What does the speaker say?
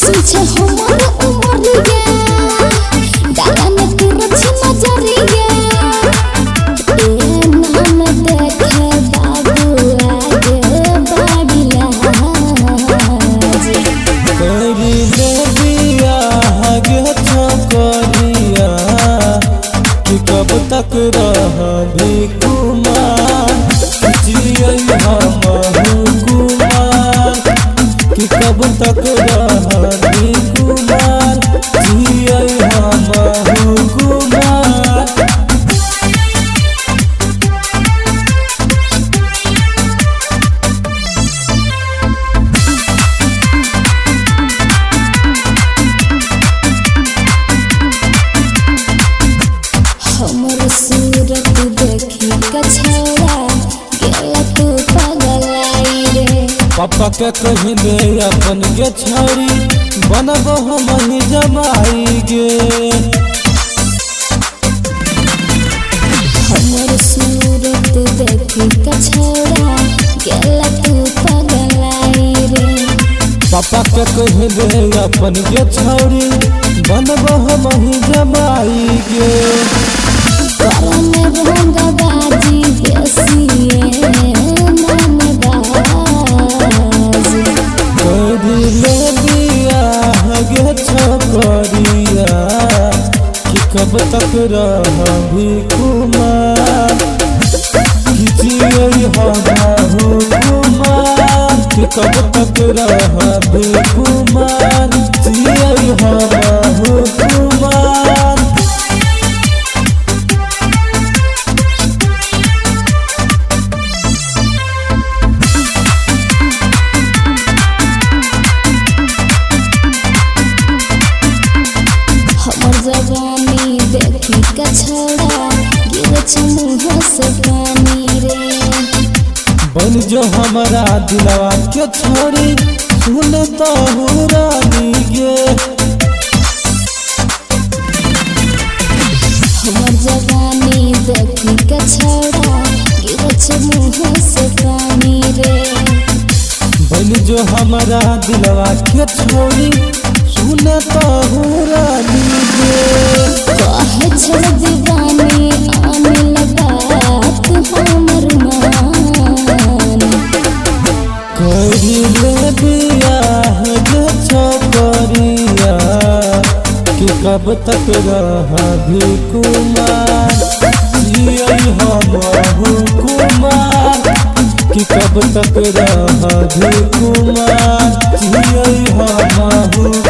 पीछे हमर उमरिया डाला में तू रची नजरिया ए नाम देखे बाबू आगे बाड़िया करी ले बिया हगे छोकरिया कि कब तक रहबी कुमार जियई हमहु कुमार कि कब तक रहबी कुमार जियई हमहु कुमार। हमर सूरत देखी कछौड़ा गेला तू पगलाई रे पापा के कही दे अपन के छौरी बनब हम ही जमाई गे। हमर सूरत देखी कछौड़ा गेला तू पगलाई रे पापा के कही दे अपन के छौरी बनब हम ही जमाई गे। करने रंग बाजी बेसिए नाम बाजी करी ले बिया हगे छोकरिया कि कब तक रहबी कुमार कि जियई हमहु कुमार कि कब तक रहबी कुमार जियई हमहु कुमार। हमर जवानी देखी कछौड़ा गिर मुँह से पानी रे बन जो हमारा दिलवा के छोरी सुन तो रानी गे। हमर जवानी देखी कछौड़ा गिर मुँह से पानी रे बन जो हमारा दिलवा के छोरी सुन तो रानी गे। कहे छोड़ दीवानी आने लगा हमर मान करी ले बिया हगे छोकरिया कि कब तक रहबी कुमार जियई हमहु कुमार कि कब तक रहबी कुमार जियई हमहु